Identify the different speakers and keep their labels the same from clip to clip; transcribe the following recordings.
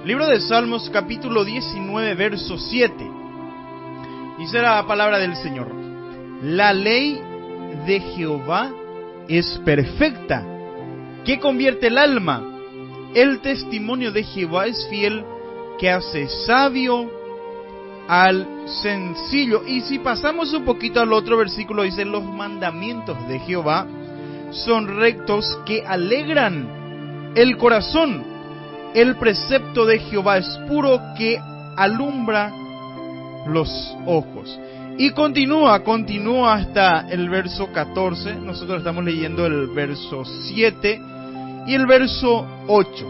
Speaker 1: Libro de Salmos, capítulo 19, verso 7. Dice la palabra del Señor: la ley de Jehová es perfecta, que convierte el alma. El testimonio de Jehová es fiel, que hace sabio al sencillo. Y si pasamos un poquito al otro versículo, dice: los mandamientos de Jehová son rectos, que alegran el corazón. El precepto de Jehová es puro, que alumbra los ojos. Y continúa hasta el verso 14. Nosotros estamos leyendo el verso 7 y el verso 8.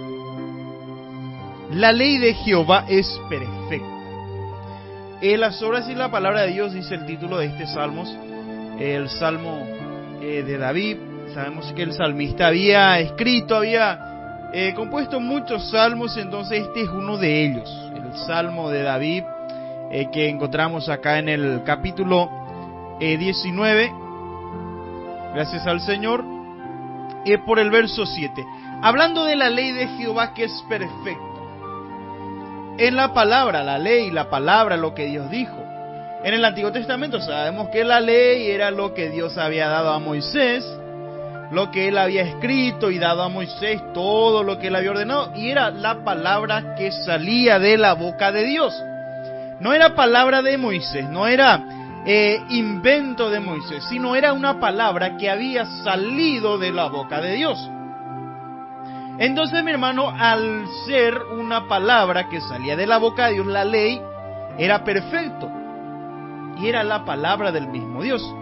Speaker 1: La ley de Jehová es perfecta. Las obras y la palabra de Dios, dice el título de este Salmos, el Salmo de David. Sabemos que el salmista había compuesto muchos salmos, entonces este es uno de ellos, el Salmo de David, que encontramos acá en el capítulo 19, gracias al Señor, por el verso 7, hablando de la ley de Jehová que es perfecta. En la palabra, la ley, la palabra, lo que Dios dijo. En el Antiguo Testamento sabemos que la ley era lo que Dios había dado a Moisés, lo que él había escrito y dado a Moisés, todo lo que él había ordenado, y era la palabra que salía de la boca de Dios. No era palabra de Moisés, no era invento de Moisés, sino era una palabra que había salido de la boca de Dios. Entonces, mi hermano, al ser una palabra que salía de la boca de Dios, la ley era perfecto y era la palabra del mismo Dios.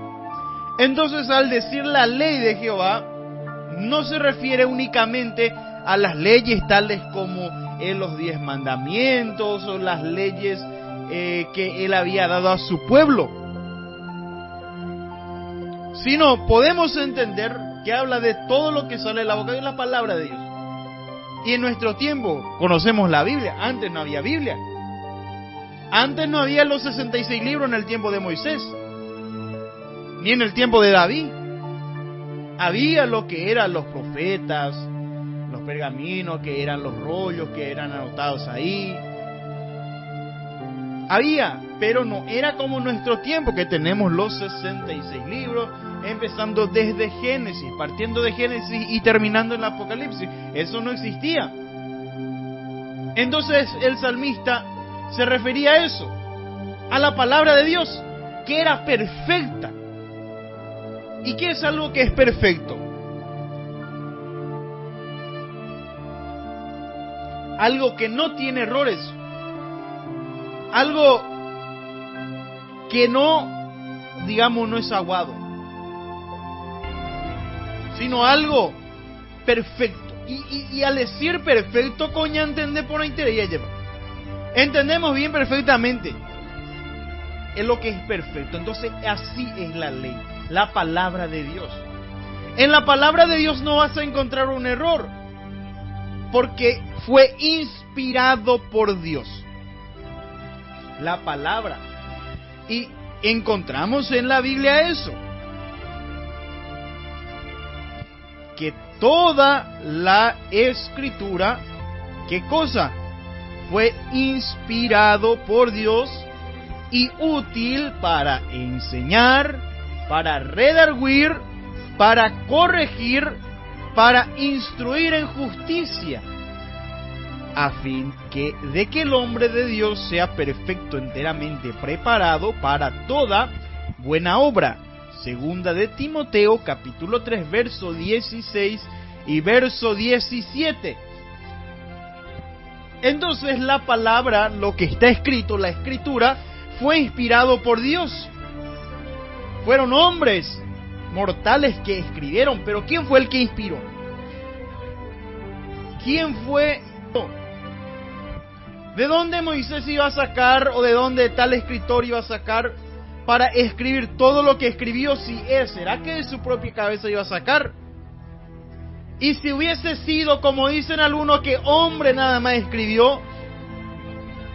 Speaker 1: Entonces, al decir la ley de Jehová, no se refiere únicamente a las leyes tales como los 10 mandamientos o las leyes que él había dado a su pueblo, sino podemos entender que habla de todo lo que sale de la boca de la palabra de Dios. Y en nuestro tiempo conocemos la Biblia. Antes no había Biblia. Antes no había los 66 libros en el tiempo de Moisés, ni en el tiempo de David. Había lo que eran los profetas, los pergaminos, que eran los rollos que eran anotados ahí. Había, pero no era como nuestro tiempo, que tenemos los 66 libros, empezando desde Génesis, partiendo de Génesis y terminando en el Apocalipsis. Eso no existía. Entonces el salmista se refería a eso, a la palabra de Dios, que era perfecta. ¿Y qué es algo que es perfecto? Algo que no tiene errores. Algo que no, digamos, no es aguado, sino algo perfecto. Y al decir perfecto, coña, entende por interés lleva. Entendemos bien perfectamente es lo que es perfecto. Entonces así es la ley, la palabra de Dios. En la palabra de Dios no vas a encontrar un error, porque fue inspirado por Dios, la palabra. Y encontramos en la Biblia eso, que toda la escritura, ¿qué cosa? Fue inspirado por Dios y útil para enseñar, para redarguir, para corregir, para instruir en justicia, a fin de que el hombre de Dios sea perfecto, enteramente preparado para toda buena obra. Segunda de Timoteo, capítulo 3, verso 16 y verso 17. Entonces la palabra, lo que está escrito, la escritura, fue inspirado por Dios. Fueron hombres mortales que escribieron, pero ¿quién fue el que inspiró? ¿Quién fue? ¿De dónde Moisés iba a sacar, o de dónde tal escritor iba a sacar para escribir todo lo que escribió? Si ¿será que de su propia cabeza iba a sacar? Y si hubiese sido, como dicen algunos, que hombre nada más escribió,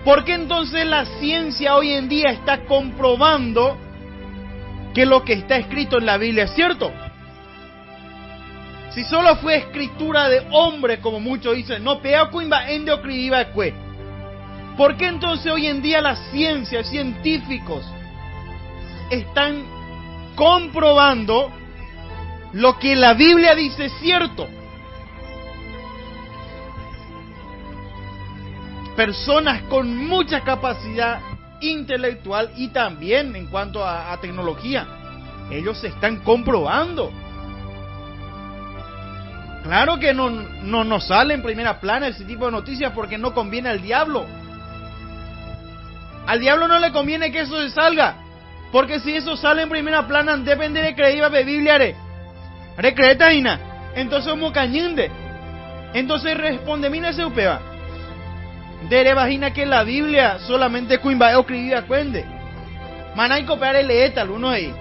Speaker 1: ¿por qué entonces la ciencia hoy en día está comprobando que lo que está escrito en la Biblia es cierto? Si solo fue escritura de hombre, como muchos dicen, no pea cuimba ende o escribiva cue. ¿Por qué entonces hoy en día la ciencia, científicos, están comprobando lo que la Biblia dice es cierto? Personas con mucha capacidad intelectual y también en cuanto a tecnología, ellos se están comprobando. Claro que no sale en primera plana ese tipo de noticias porque no conviene al diablo. Al diablo no le conviene que eso se salga, porque si eso sale en primera plana, depende de creer a la Biblia, recreetaina. Entonces como cañinde. Entonces responde, mira ese upeba. Dere vagina que la Biblia solamente cuimba escribía cuende. Manai copiar el tal uno ahí.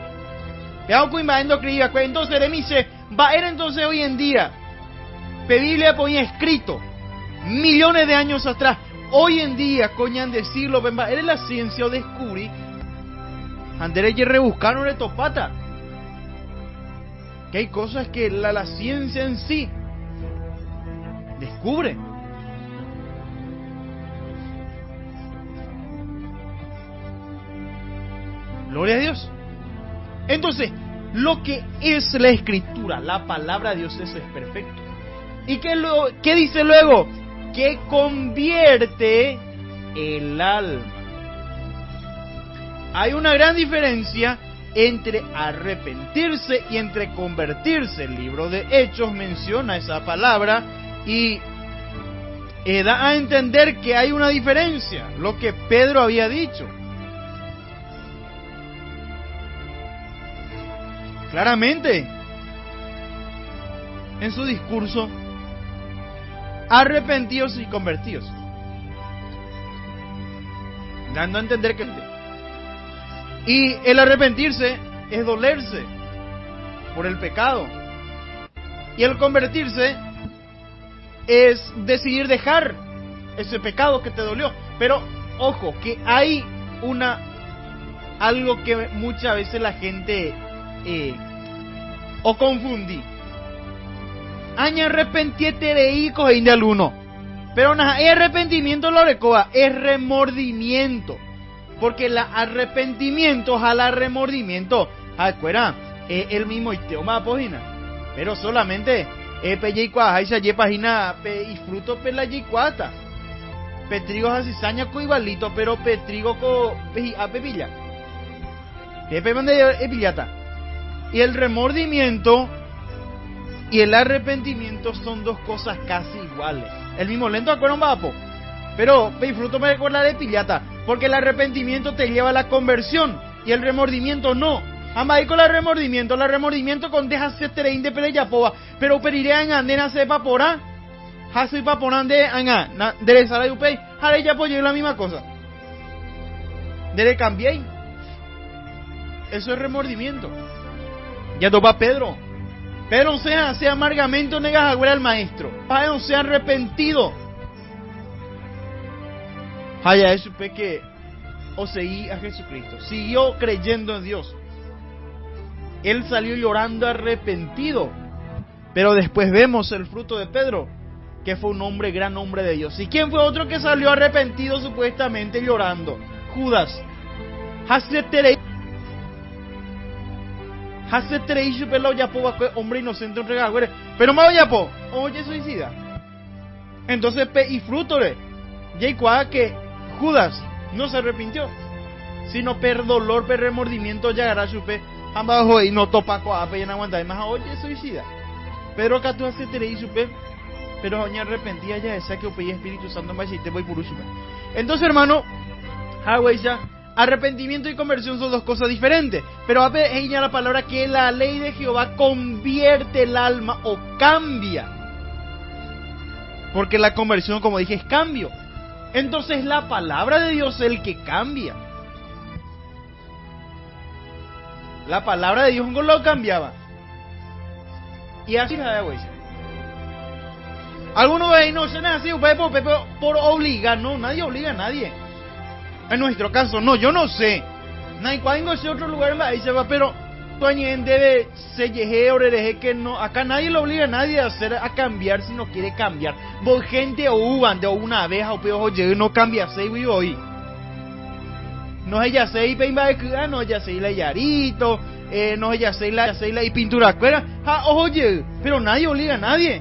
Speaker 1: Veamos cuimba escribía cuende. Entonces de mí se va a ir entonces hoy en día. La Biblia ponía escrito millones de años atrás. Hoy en día, coñan decirlo, eres la ciencia o descubrí. Andere que rebuscaron de topata. Que hay cosas que la ciencia en sí descubre. Gloria a Dios. Entonces, lo que es la Escritura, la palabra de Dios, eso es perfecto. ¿Y qué dice luego? Que convierte el alma. Hay una gran diferencia entre arrepentirse y entre convertirse. El libro de Hechos menciona esa palabra y da a entender que hay una diferencia, lo que Pedro había dicho. Claramente, en su discurso, arrepentidos y convertidos, dando a entender que... Y el arrepentirse es dolerse por el pecado. Y el convertirse es decidir dejar ese pecado que te dolió. Pero, ojo, que hay algo que muchas veces la gente o confundí. Aña arrepentiete de hijos e uno. Pero nada, es arrepentimiento lo recoba, es remordimiento. Porque el arrepentimiento jala remordimiento. Acuera, el mismo idioma página. Pero solamente pellei se página y fruto pela yicuata. Petrigo así saña co igualito, pero petrigo co a pepilla. Pepe mande pillata. Y el remordimiento y el arrepentimiento son dos cosas casi iguales. El mismo lento acuerdo un vapo. Pero disfruto me recuerda de pillata. Porque el arrepentimiento te lleva a la conversión y el remordimiento no. Ambas con el remordimiento con deja se terein de peleyapoa. Pero periré a nena se papora. Hasi paporan de anga. De sala y upei. Haré ya apoyé la misma cosa. Dele cambié. Eso es remordimiento. Ya topa Pedro. Pero sea amargamente negas a al maestro. Para sea arrepentido. Haya eso que o seguí a Jesucristo. Siguió creyendo en Dios. Él salió llorando arrepentido. Pero después vemos el fruto de Pedro, que fue un hombre, gran hombre de Dios. ¿Y quién fue otro que salió arrepentido supuestamente llorando? Judas. Hombre inocente, un regalo. Pero más yapo, oye suicida. Entonces, y fruto de que Judas no se arrepintió, sino per dolor, per remordimiento, llegará a su pe, abajo y no topa coa, y no aguanta más, oye suicida. Pero acá tú haces tere y su pe, pero doña arrepentía ya esa que opey Espíritu Santo más y te voy por su pe. Entonces, hermano, ya arrepentimiento y conversión son dos cosas diferentes. Pero ella la palabra que la ley de Jehová convierte el alma o cambia. Porque la conversión, como dije, es cambio. Entonces la palabra de Dios es el que cambia. La palabra de Dios no lo cambiaba. Y así la de algunos de ahí no se así por obligar. No, nadie obliga a nadie. En nuestro caso, no, yo no sé. Nadie cuando ese otro lugar ahí se va, pero Tuañen debe se yeje orereje que no, acá nadie lo obliga a nadie a cambiar si no quiere cambiar. Vos gente o uvan de una abeja o peor oye no cambia se hoy. No es ya se peinba de cura, no es ya se la yarito, no es ya se la y pintura cuera. Oye, pero nadie obliga a nadie.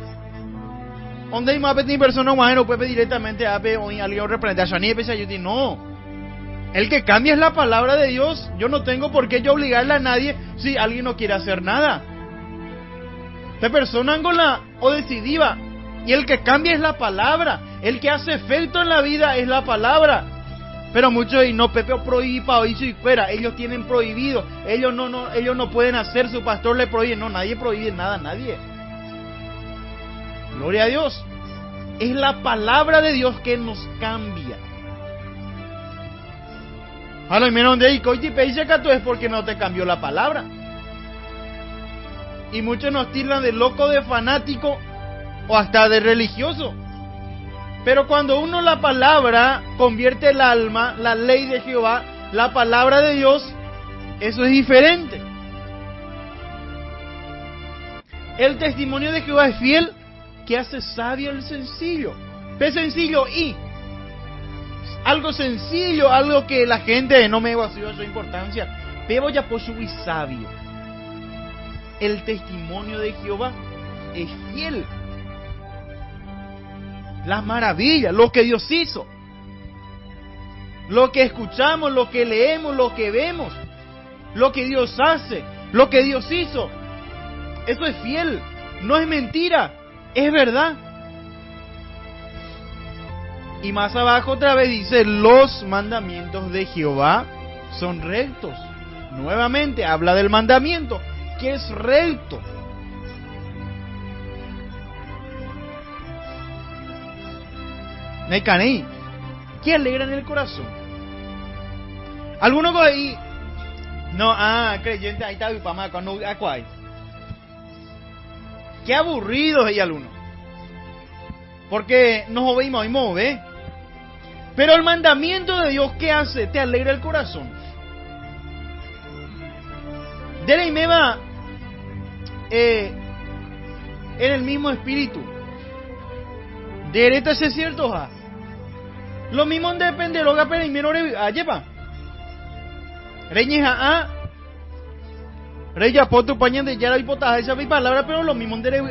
Speaker 1: Donde hay más pedir persona más no puede pedir directamente a alguien reprende a Shani y no. El que cambia es la palabra de Dios. Yo no tengo por qué yo obligarle a nadie si alguien no quiere hacer nada. La persona angola o decidiva. Y el que cambia es la palabra. El que hace efecto en la vida es la palabra. Pero muchos y no Pepe prohíba y si fuera. Ellos tienen prohibido. Ellos no pueden hacer. Su pastor le prohíbe. No, nadie prohíbe nada, nadie. Gloria a Dios. Es la palabra de Dios que nos cambia. A lo menos de ahí, es porque no te cambió la palabra. Y muchos nos tildan de loco, de fanático o hasta de religioso. Pero cuando uno la palabra convierte el alma, la ley de Jehová, la palabra de Dios, eso es diferente. El testimonio de Jehová es fiel, que hace sabio el sencillo. Es sencillo y algo sencillo, algo que la gente no me va a dar su importancia. Pero ya por su sabio. El testimonio de Jehová es fiel. Las maravillas, lo que Dios hizo, lo que escuchamos, lo que leemos, lo que vemos, lo que Dios hace, lo que Dios hizo, eso es fiel, no es mentira, es verdad. Y más abajo otra vez dice, los mandamientos de Jehová son rectos. Nuevamente habla del mandamiento, que es recto. Necaní, que alegran el corazón. Algunos ahí, no, creyente, ahí está, para cuando acuay. Qué aburridos hay algunos. Porque nos oímos y move. Pero el mandamiento de Dios, ¿qué hace? Te alegra el corazón. De la imeba en el mismo espíritu. Derecha es cierto, ja. Lo mismo depende de lo que primero lleva. Reñeja Reya poto pañan de yara y potaje esa palabra, pero lo mismo de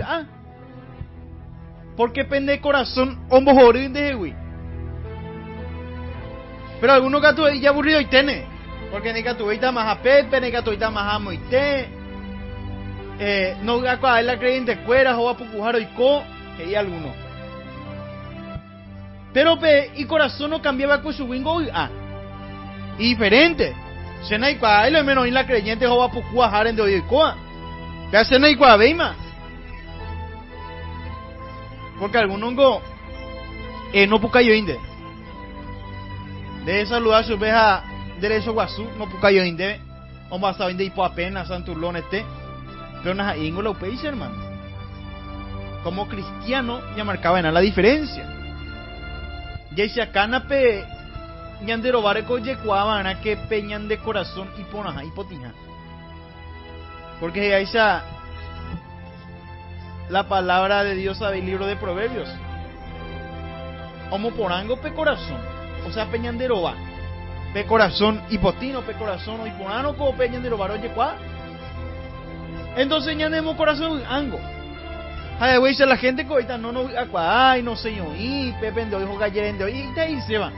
Speaker 1: porque pende de corazón hombo jorido de Jehui. Pero algunos gatos ya aburrido y tiene. Porque ni gatuita más a Pepe, ni gatuita más a Moite. No a la creyente cuera o a pucujaro y co, que hay algunos. Pero y corazón no cambiaba con su wingo y diferente. Se no hay cual lo menos en la creyente o a pucujar en de hoy coa. Que hace no hay cual veima. Porque algunos no pucayo inde. De saludar su oveja derecho guasú, no pucayo inde. O más a inde y po apenas santurlón pero na ingo lo peixe, hermano. Como cristiano ya marcaba en la diferencia. Ya si acá nape ñandero bareco yecuabana que peñan de corazón y ponaja y potija. Porque ahí ya la palabra de Dios sabe el libro de Proverbios. Como porango pe corazón, o sea peñandero va. Pe corazón y potino, pe corazón y ponano como peñandero baro yecua. Entonces ñandemos corazón ango. Ay, güey, la gente que ahorita no ay, no sé yo, y pepe de ojo galleren de hoy, y ahí se va.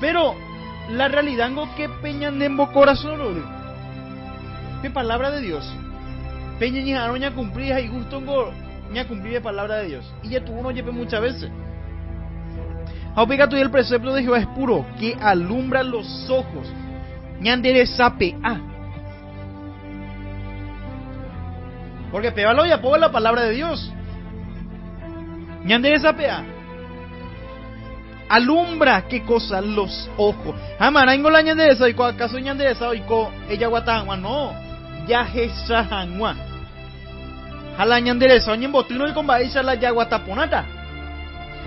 Speaker 1: Pero la realidad es que peñan de corazón, ¿qué palabra de Dios? Peña ni aroña cumplir y gusto ni cumplir la palabra de Dios. Y ya tuvo uno lleve muchas veces. Aunque tú el precepto de Jehová es puro, que alumbra los ojos. Ñandere sape porque pebalo ya pongo la palabra de Dios. Ñandere sape alumbra qué cosa los ojos. Amarango la ñanderesa y acaso ñanderesa y co ella guatangua no. Ya esa hangua. Jala ñanderesa oñen botino y con baisha la ya guataponata.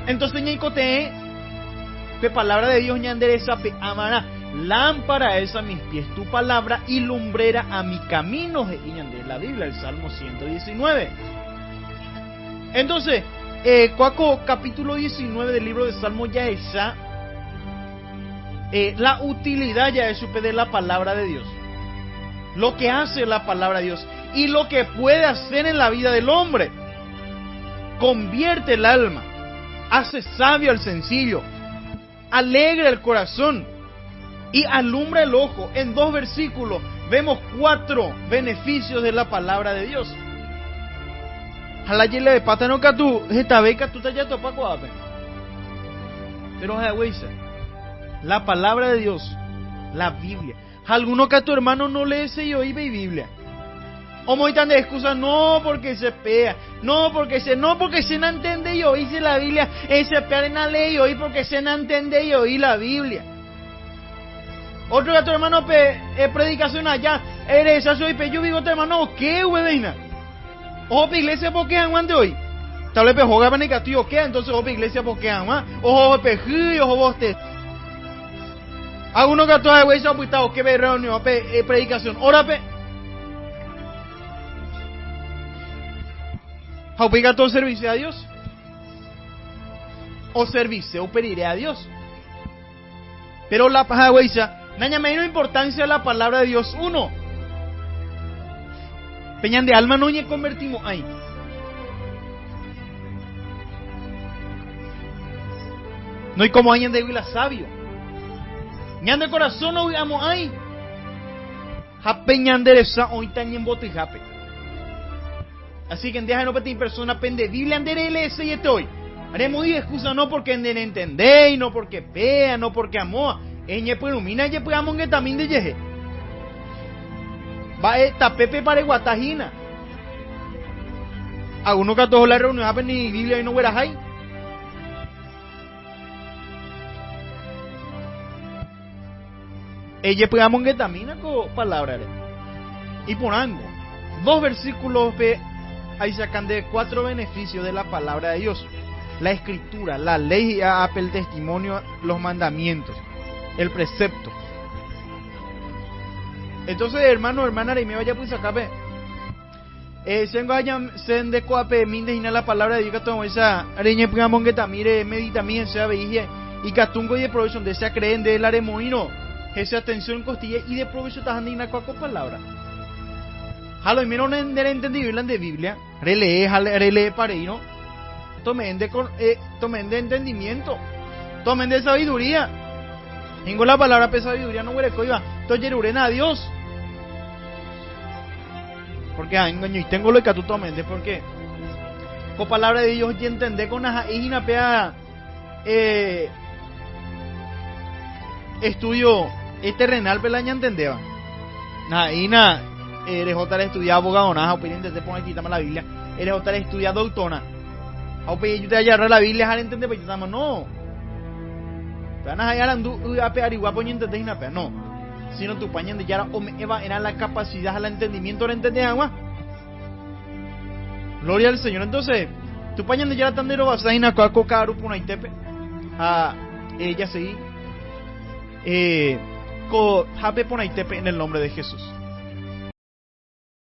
Speaker 1: Entonces ñicote pe palabra de Dios ñanderesa pe amara lámpara es a mis pies tu palabra y lumbrera a mi camino. De la Biblia, el Salmo 119. Entonces, cuaco capítulo 19 del libro de Salmo ya esa, la utilidad ya es de la palabra de Dios. Lo que hace la palabra de Dios y lo que puede hacer en la vida del hombre. Convierte el alma, hace sabio al sencillo, alegra el corazón y alumbra el ojo. En 2 versículos vemos 4 beneficios de la palabra de Dios. Pero la palabra de Dios, la Biblia. Alguno que a tu hermano no lee y oí Biblia. O muy tan de excusa, no porque se pea, no porque se no entiende y oí la Biblia, se pea en la ley y oí porque se no entiende y oí la Biblia. Otro que a tu hermano predicación allá, eres eso y yo digo tu hermano, ¿qué huevina? Ojo iglesia porque aguante hoy. Tal vez juega para negativo, ¿qué? Entonces ojo iglesia porque ama, ojo pejú, ojo boste. Alguno que a tu güey se ha apuntado, que ve reunión, predicación, ora ¿obliga todo servicio a Dios? ¿O servicio o pediré a Dios? Pero la paja hueisa, naña menos importancia de la palabra de Dios. Uno, peñan de alma no ye convertimos ahí. No hay como alguien de Biblia sabio. Ñan de corazón no digamos ahí. Jape ñan de esa hoy tañen bote jape. Así que en deja no pedir persona pende Biblia andere LS y estoy. Haremos muy excusa no porque en entender, no porque pea, no porque amó. Eñe pues ilumina, ye pues amon que también de yeje. Va esta pepe para guatajina. A uno que a todos la reunión hapen ni Biblia y no verás ahí. Ella pues amon que también con palabras. Y por algo, 2 versículos ahí sacan de 4 beneficios de la palabra de Dios. La escritura, la ley, el testimonio, los mandamientos, el precepto. Entonces, hermano, hermana, y me vaya pues acá, sen de coape, min de la palabra de Dios que todo esa areñe pegamos que tamire medita mía sea veije y castungo y de provecho donde se creen de la remoino, esa atención costilla y de provecho tajandina con palabra. Halo y menos de entendido de Biblia, relee pareino, tomen de entendimiento, tomen de sabiduría. Tengo la palabra de sabiduría, no huele coiba, entonces urena a Dios. Porque engaño y tengo lo que tú tomen, ¿por qué? Con palabra de Dios y entender con una hijina pea estudio terrenal pelaña entendeba. Na hina eres otra estudiar abogado, nada, opinión te pone aquí la Biblia. Eres otra estudiar doctona. Opinión yo te agarrar la Biblia a entender, pero estamos no. Pero no hallar andu a pear igual poño entender hina pea, no. Sino tu pañan de yara o me eva era la capacidad al entendimiento de entender agua. Gloria al Señor. Entonces, tu pañan de yara tandero basaina coa cocaru puna itepe. Ella seguí. Co jape puna itepe en el nombre de Jesús.